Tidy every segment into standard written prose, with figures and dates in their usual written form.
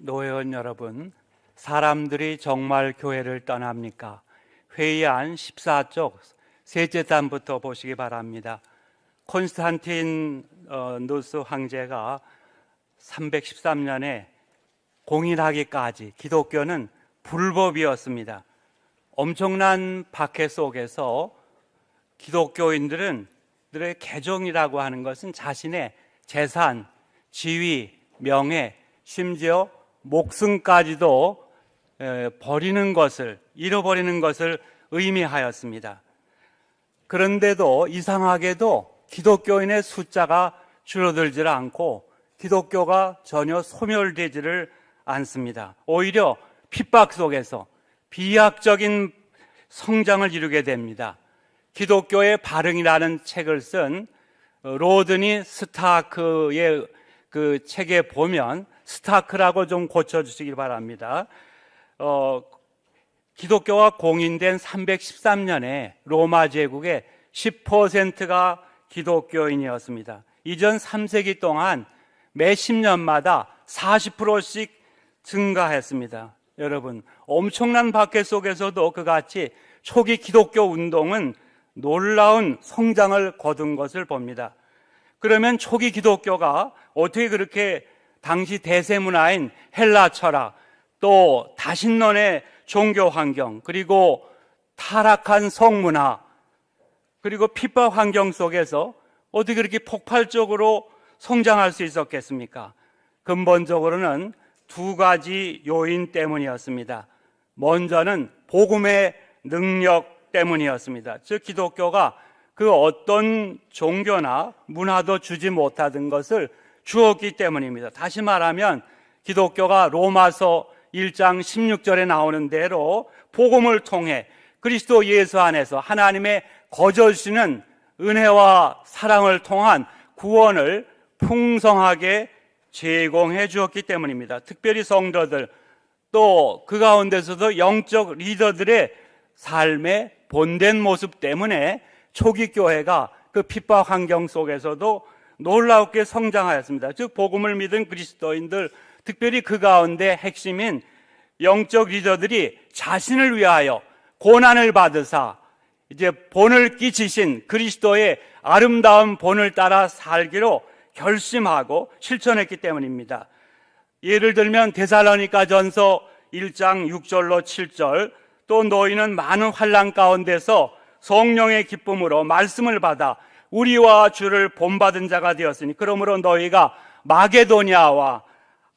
노회원 여러분, 사람들이 정말 교회를 떠납니까? 회의안 14쪽 셋째 단부터 보시기 바랍니다. 콘스탄틴 누스 황제가 313년에 공인하기까지 기독교는 불법이었습니다. 엄청난 박해 속에서 기독교인들의 개종이라고 하는 것은 자신의 재산, 지위, 명예, 심지어 목숨까지도 잃어버리는 것을 의미하였습니다. 그런데도 이상하게도 기독교인의 숫자가 줄어들지 않고 기독교가 전혀 소멸되지를 않습니다. 오히려 핍박 속에서 비약적인 성장을 이루게 됩니다. 기독교의 발흥이라는 책을 쓴 로드니 스타크의 그 책에 보면, 스타크라고 좀 고쳐주시기 바랍니다. 기독교가 공인된 313년에 로마 제국의 10%가 기독교인이었습니다. 이전 3세기 동안 매 10년마다 40%씩 증가했습니다. 여러분, 엄청난 박해 속에서도 그같이 초기 기독교 운동은 놀라운 성장을 거둔 것을 봅니다. 그러면 초기 기독교가 어떻게 그렇게 당시 대세 문화인 헬라 철학, 또 다신론의 종교 환경, 그리고 타락한 성문화, 그리고 핍박 환경 속에서 어떻게 그렇게 폭발적으로 성장할 수 있었겠습니까? 근본적으로는 두 가지 요인 때문이었습니다. 먼저는 복음의 능력 때문이었습니다. 즉 기독교가 그 어떤 종교나 문화도 주지 못하던 것을 주었기 때문입니다. 다시 말하면 기독교가 로마서 1장 16절에 나오는 대로 복음을 통해 그리스도 예수 안에서 하나님의 거저주시는 은혜와 사랑을 통한 구원을 풍성하게 제공해 주었기 때문입니다. 특별히 성도들, 또 그 가운데서도 영적 리더들의 삶의 본된 모습 때문에 초기 교회가 그 핍박 환경 속에서도 놀랍게 성장하였습니다. 즉 복음을 믿은 그리스도인들, 특별히 그 가운데 핵심인 영적 리더들이 자신을 위하여 고난을 받으사 이제 본을 끼치신 그리스도의 아름다운 본을 따라 살기로 결심하고 실천했기 때문입니다. 예를 들면 데살로니가전서 1장 6절로 7절, 또 너희는 많은 환난 가운데서 성령의 기쁨으로 말씀을 받아 우리와 주를 본받은 자가 되었으니 그러므로 너희가 마게도냐와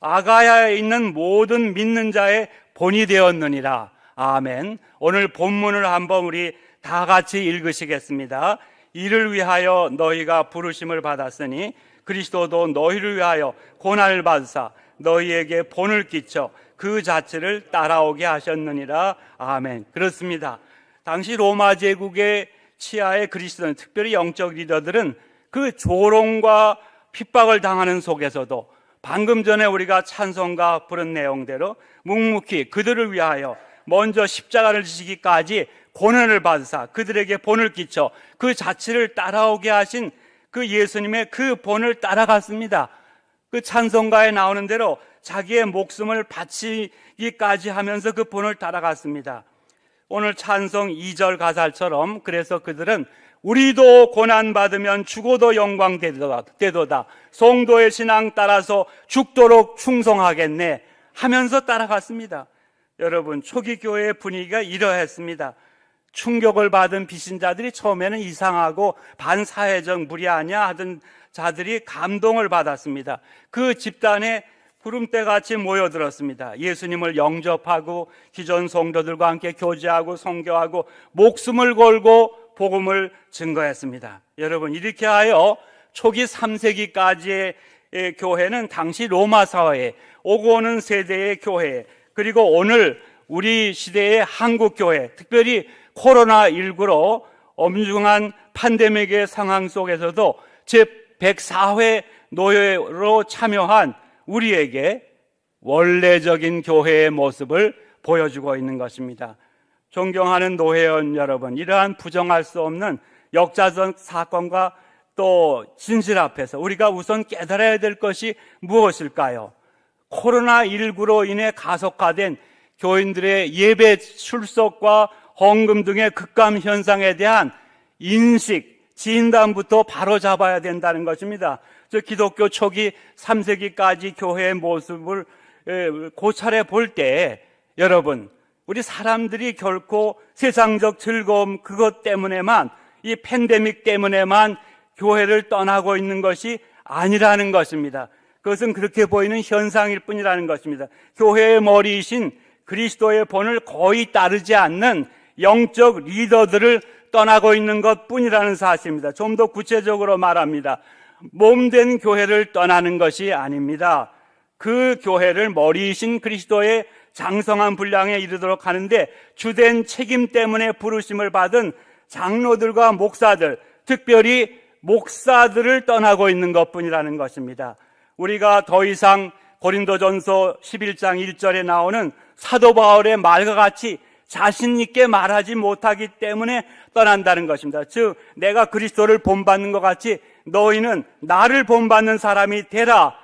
아가야에 있는 모든 믿는 자의 본이 되었느니라. 아멘. 오늘 본문을 한번 우리 다 같이 읽으시겠습니다. 이를 위하여 너희가 부르심을 받았으니 그리스도도 너희를 위하여 고난을 받으사 너희에게 본을 끼쳐 그 자체를 따라오게 하셨느니라. 아멘. 그렇습니다. 당시 로마 제국의 치하의 그리스도인, 특별히 영적 리더들은 그 조롱과 핍박을 당하는 속에서도 방금 전에 우리가 찬송가 부른 내용대로 묵묵히 그들을 위하여 먼저 십자가를 지시기까지 고난을 받으사 그들에게 본을 끼쳐 그 자체를 따라오게 하신 그 예수님의 그 본을 따라갔습니다. 그 찬송가에 나오는 대로 자기의 목숨을 바치기까지 하면서 그 본을 따라갔습니다. 오늘 찬송 2절 가사처럼 그래서 그들은 우리도 고난받으면 죽어도 영광 되도다. 성도의 신앙 따라서 죽도록 충성하겠네 하면서 따라갔습니다. 여러분, 초기 교회의 분위기가 이러했습니다. 충격을 받은 비신자들이 처음에는 이상하고 반사회적 무리하냐 하던 자들이 감동을 받았습니다. 그 집단에 구름대같이 모여들었습니다. 예수님을 영접하고 기존 성도들과 함께 교제하고 선교하고 목숨을 걸고 복음을 증거했습니다. 여러분, 이렇게 하여 초기 3세기까지의 교회는 당시 로마 사회에 오고 오는 세대의 교회, 그리고 오늘 우리 시대의 한국 교회, 특별히 코로나19로 엄중한 팬데믹의 상황 속에서도 제104회 노예로 참여한 우리에게 원래적인 교회의 모습을 보여주고 있는 것입니다. 존경하는 노회원 여러분, 이러한 부정할 수 없는 역사적 사건과 또 진실 앞에서 우리가 우선 깨달아야 될 것이 무엇일까요? 코로나19로 인해 가속화된 교인들의 예배 출석과 헌금 등의 급감 현상에 대한 인식, 진단부터 바로 잡아야 된다는 것입니다. 저 기독교 초기 3세기까지 교회의 모습을 고찰해 볼 때 여러분, 우리 사람들이 결코 세상적 즐거움 그것 때문에만, 이 팬데믹 때문에만 교회를 떠나고 있는 것이 아니라는 것입니다. 그것은 그렇게 보이는 현상일 뿐이라는 것입니다. 교회의 머리이신 그리스도의 본을 거의 따르지 않는 영적 리더들을 떠나고 있는 것뿐이라는 사실입니다. 좀 더 구체적으로 말합니다. 몸된 교회를 떠나는 것이 아닙니다. 그 교회를 머리이신 그리스도의 장성한 분량에 이르도록 하는데 주된 책임 때문에 부르심을 받은 장로들과 목사들, 특별히 목사들을 떠나고 있는 것뿐이라는 것입니다. 우리가 더 이상 고린도전서 11장 1절에 나오는 사도 바울의 말과 같이 자신 있게 말하지 못하기 때문에 떠난다는 것입니다. 즉 내가 그리스도를 본받는 것 같이 너희는 나를 본받는 사람이 되라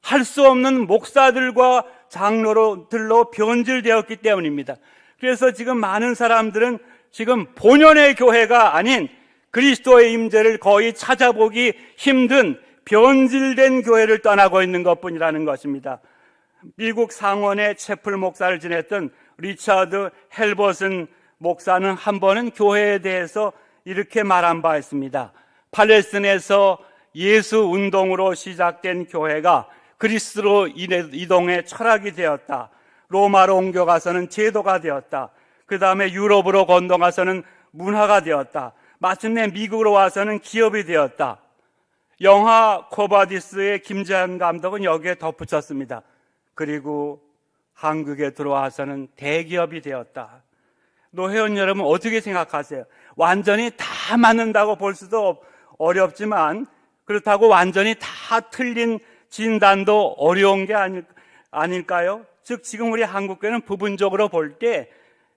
할 수 없는 목사들과 장로들로 변질되었기 때문입니다. 그래서 지금 많은 사람들은 지금 본연의 교회가 아닌 그리스도의 임재를 거의 찾아보기 힘든 변질된 교회를 떠나고 있는 것뿐이라는 것입니다. 미국 상원의 채플 목사를 지냈던 리처드 헬버슨 목사는 한 번은 교회에 대해서 이렇게 말한 바 있습니다. 팔레스틴에서 예수 운동으로 시작된 교회가 그리스로 이동해 철학이 되었다. 로마로 옮겨가서는 제도가 되었다. 그 다음에 유럽으로 건너가서는 문화가 되었다. 마침내 미국으로 와서는 기업이 되었다. 영화 코바디스의 김재한 감독은 여기에 덧붙였습니다. 그리고 한국에 들어와서는 대기업이 되었다. 노회원 여러분 어떻게 생각하세요? 완전히 다 맞는다고 볼 수도 어렵지만 그렇다고 완전히 다 틀린 진단도 어려운 게 아닐까요? 즉 지금 우리 한국교회는 부분적으로 볼 때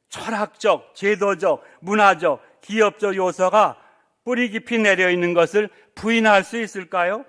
철학적, 제도적, 문화적, 기업적 요소가 뿌리 깊이 내려 있는 것을 부인할 수 있을까요?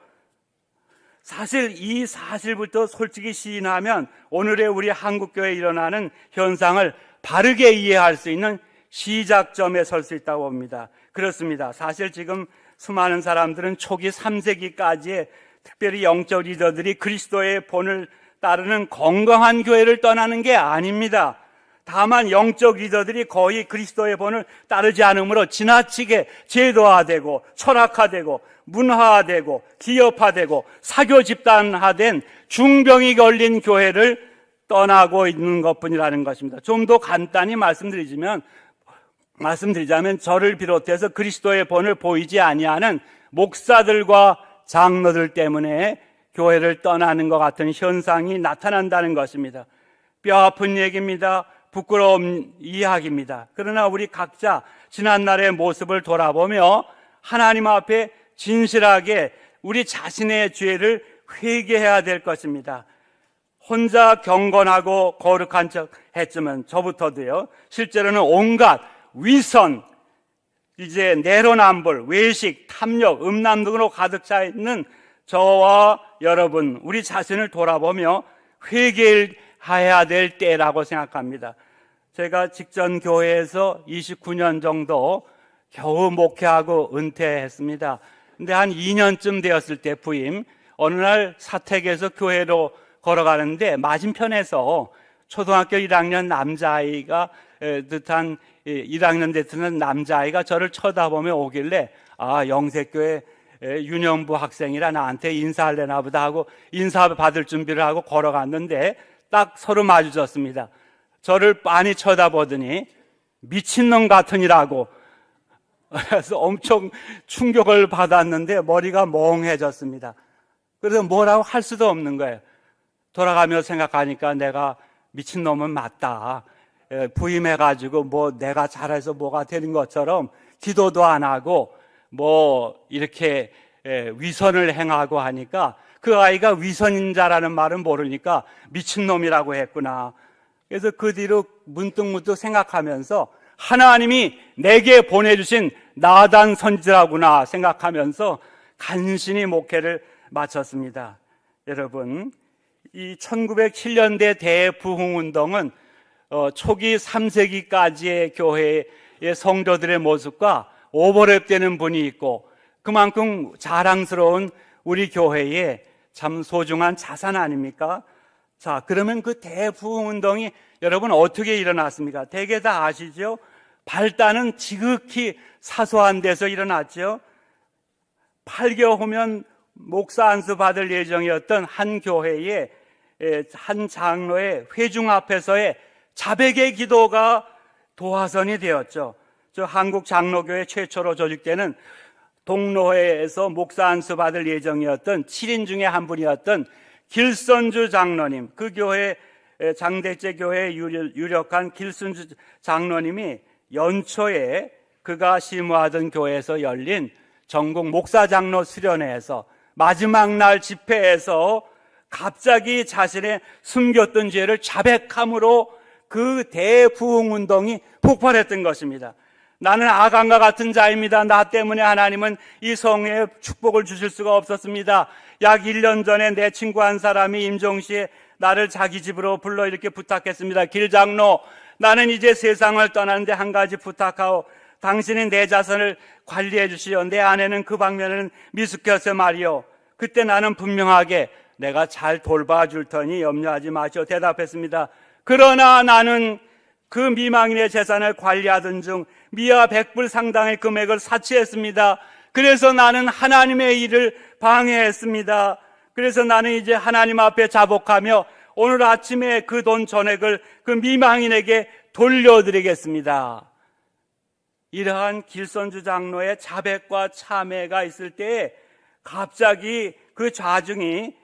사실 이 사실부터 솔직히 시인하면 오늘의 우리 한국교회에 일어나는 현상을 바르게 이해할 수 있는 시작점에 설 수 있다고 봅니다. 그렇습니다. 사실 지금 수많은 사람들은 초기 3세기까지의 특별히 영적 리더들이 그리스도의 본을 따르는 건강한 교회를 떠나는 게 아닙니다. 다만 영적 리더들이 거의 그리스도의 본을 따르지 않으므로 지나치게 제도화되고 철학화되고 문화화되고 기업화되고 사교 집단화된 중병이 걸린 교회를 떠나고 있는 것뿐이라는 것입니다. 좀 더 간단히 말씀드리자면 저를 비롯해서 그리스도의 본을 보이지 아니하는 목사들과 장로들 때문에 교회를 떠나는 것 같은 현상이 나타난다는 것입니다. 뼈아픈 얘기입니다. 부끄러운 이야기입니다. 그러나 우리 각자 지난날의 모습을 돌아보며 하나님 앞에 진실하게 우리 자신의 죄를 회개해야 될 것입니다. 혼자 경건하고 거룩한 척 했지만 저부터도요, 실제로는 온갖 위선, 이제 내로남불, 외식, 탐욕, 음란 등으로 가득 차 있는 저와 여러분, 우리 자신을 돌아보며 회개해야 될 때라고 생각합니다. 제가 직전 교회에서 29년 정도 겨우 목회하고 은퇴했습니다. 근데 한 2년쯤 되었을 때 부임, 어느 날 사택에서 교회로 걸어가는데 맞은편에서 초등학교 1학년 남자아이가 1학년 되는 남자아이가 저를 쳐다보며 오길래 영색교회 유년부 학생이라 나한테 인사하려나 보다 하고 인사받을 준비를 하고 걸어갔는데 딱 서로 마주쳤습니다. 저를 빤히 쳐다보더니 미친놈 같으니라고, 그래서 엄청 충격을 받았는데 머리가 멍해졌습니다. 그래서 뭐라고 할 수도 없는 거예요. 돌아가며 생각하니까 내가 미친놈은 맞다. 부임해가지고 뭐 내가 잘해서 뭐가 되는 것처럼 기도도 안 하고 뭐 이렇게 위선을 행하고 하니까 그 아이가 위선인자라는 말은 모르니까 미친놈이라고 했구나. 그래서 그 뒤로 문득문득 생각하면서 하나님이 내게 보내주신 나단 선지자구나 생각하면서 간신히 목회를 마쳤습니다. 여러분, 이 1907년대 대부흥운동은 초기 3세기까지의 교회의 성도들의 모습과 오버랩되는 분이 있고 그만큼 자랑스러운 우리 교회의 참 소중한 자산 아닙니까? 자, 그러면 그 대부흥운동이 여러분 어떻게 일어났습니까? 대개 다 아시죠? 발단은 지극히 사소한 데서 일어났죠. 8개월 후면 목사 안수 받을 예정이었던 한 교회의 한 장로의 회중 앞에서의 자백의 기도가 도화선이 되었죠. 저 한국 장로교회 최초로 조직되는 동로회에서 목사 안수 받을 예정이었던 7인 중에 한 분이었던 길선주 장로님, 그 교회 장대째 교회에 유력한 길선주 장로님이 연초에 그가 심우하던 교회에서 열린 전국 목사 장로 수련회에서 마지막 날 집회에서 갑자기 자신의 숨겼던 죄를 자백함으로 그 대부흥운동이 폭발했던 것입니다. 나는 아간과 같은 자입니다. 나 때문에 하나님은 이 성회에 축복을 주실 수가 없었습니다. 약 1년 전에 내 친구 한 사람이 임종시에 나를 자기 집으로 불러 이렇게 부탁했습니다. 길장로, 나는 이제 세상을 떠나는데 한 가지 부탁하오. 당신이 내 자손을 관리해 주시오. 내 아내는 그 방면에는 미숙해서 말이오. 그때 나는 분명하게 내가 잘 돌봐줄 테니 염려하지 마시오 대답했습니다. 그러나 나는 그 미망인의 재산을 관리하던 중 미아 100불 상당의 금액을 사치했습니다. 그래서 나는 하나님의 일을 방해했습니다. 그래서 나는 이제 하나님 앞에 자복하며 오늘 아침에 그 돈 전액을 그 미망인에게 돌려드리겠습니다. 이러한 길선주 장로의 자백과 참회가 있을 때에 갑자기 그 좌중이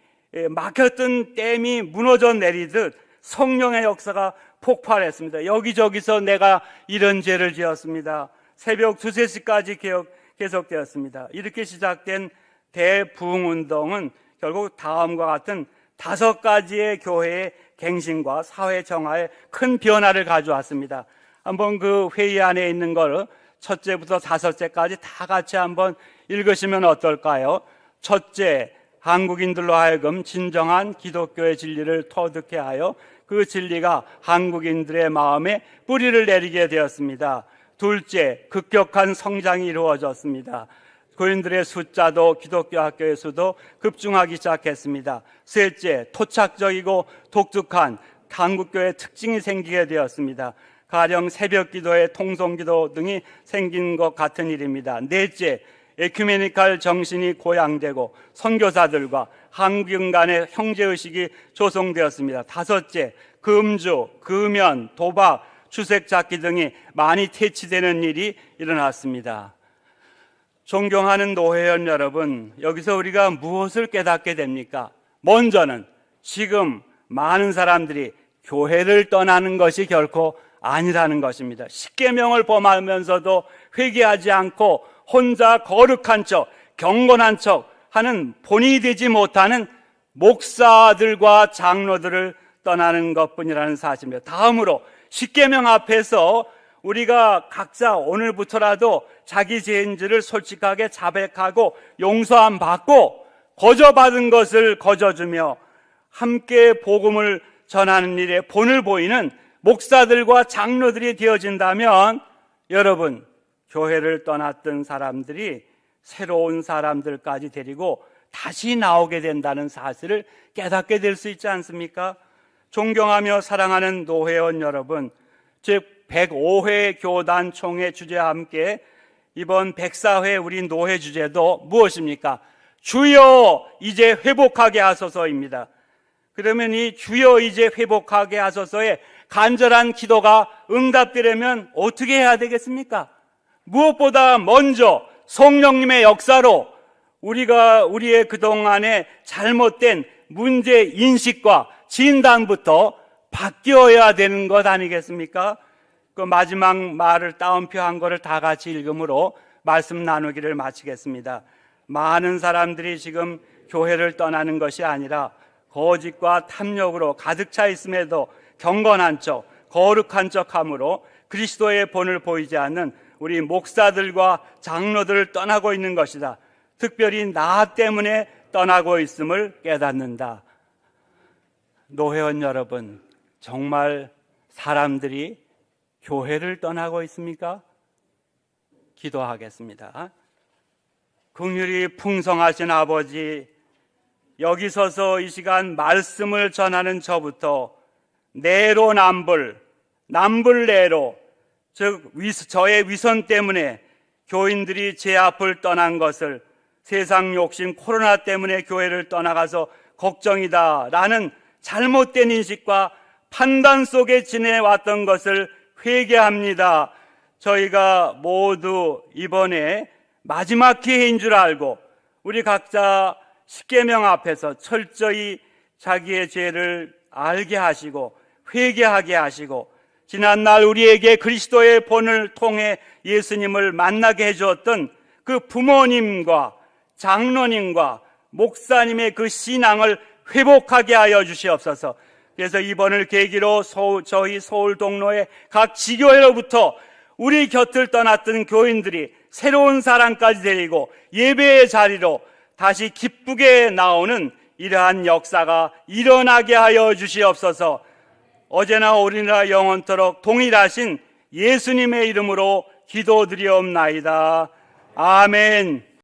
막혔던 댐이 무너져 내리듯 성령의 역사가 폭발했습니다. 여기저기서 내가 이런 죄를 지었습니다. 새벽 2, 3시까지 계속되었습니다. 이렇게 시작된 대부흥운동은 결국 다음과 같은 5가지의 교회의 갱신과 사회 정화에 큰 변화를 가져왔습니다. 한번 그 회의 안에 있는 걸 첫째부터 5째까지 다 같이 한번 읽으시면 어떨까요? 첫째, 한국인들로 하여금 진정한 기독교의 진리를 터득해 하여 그 진리가 한국인들의 마음에 뿌리를 내리게 되었습니다. 둘째, 급격한 성장이 이루어졌습니다. 교인들의 숫자도 기독교 학교의 수도 급증하기 시작했습니다. 셋째, 토착적이고 독특한 한국교회 특징이 생기게 되었습니다. 가령 새벽기도에 통성기도 등이 생긴 것 같은 일입니다. 넷째, 에큐메니칼 정신이 고양되고 선교사들과 한국인 간의 형제의식이 조성되었습니다. 다섯째, 금주, 금연, 도박, 주색잡기 등이 많이 퇴치되는 일이 일어났습니다. 존경하는 노회원 여러분, 여기서 우리가 무엇을 깨닫게 됩니까? 먼저는 지금 많은 사람들이 교회를 떠나는 것이 결코 아니라는 것입니다. 십계명을 범하면서도 회개하지 않고 혼자 거룩한 척, 경건한 척 하는 본이 되지 못하는 목사들과 장로들을 떠나는 것뿐이라는 사실입니다. 다음으로 십계명 앞에서 우리가 각자 오늘부터라도 자기 죄인들을 솔직하게 자백하고 용서함 받고 거저받은 것을 거저주며 함께 복음을 전하는 일에 본을 보이는 목사들과 장로들이 되어진다면 여러분, 교회를 떠났던 사람들이 새로운 사람들까지 데리고 다시 나오게 된다는 사실을 깨닫게 될 수 있지 않습니까? 존경하며 사랑하는 노회원 여러분, 즉 105회 교단 총회 주제와 함께 이번 104회 우리 노회 주제도 무엇입니까? 주여 이제 회복하게 하소서입니다. 그러면 이 주여 이제 회복하게 하소서의 간절한 기도가 응답되려면 어떻게 해야 되겠습니까? 무엇보다 먼저 성령님의 역사로 우리의 그동안의 잘못된 문제 인식과 진단부터 바뀌어야 되는 것 아니겠습니까? 그 마지막 말을 따옴표한 거를 다 같이 읽음으로 말씀 나누기를 마치겠습니다. 많은 사람들이 지금 교회를 떠나는 것이 아니라 거짓과 탐욕으로 가득 차 있음에도 경건한 척, 거룩한 척함으로 그리스도의 본을 보이지 않는 우리 목사들과 장로들을 떠나고 있는 것이다. 특별히 나 때문에 떠나고 있음을 깨닫는다. 노회원 여러분, 정말 사람들이 교회를 떠나고 있습니까? 기도하겠습니다. 긍휼이 풍성하신 아버지, 여기 서서 이 시간 말씀을 전하는 저부터 내로남불, 남불내로, 즉 저의 위선 때문에 교인들이 제 앞을 떠난 것을, 세상 욕심 코로나 때문에 교회를 떠나가서 걱정이다 라는 잘못된 인식과 판단 속에 지내왔던 것을 회개합니다. 저희가 모두 이번에 마지막 기회인 줄 알고 우리 각자 십계명 앞에서 철저히 자기의 죄를 알게 하시고 회개하게 하시고, 지난날 우리에게 그리스도의 본을 통해 예수님을 만나게 해주었던 그 부모님과 장로님과 목사님의 그 신앙을 회복하게 하여 주시옵소서. 그래서 이번을 계기로 저희 서울 동로의 각 지교회로부터 우리 곁을 떠났던 교인들이 새로운 사랑까지 데리고 예배의 자리로 다시 기쁘게 나오는 이러한 역사가 일어나게 하여 주시옵소서. 어제나 오늘이나 영원토록 동일하신 예수님의 이름으로 기도드리옵나이다. 아멘.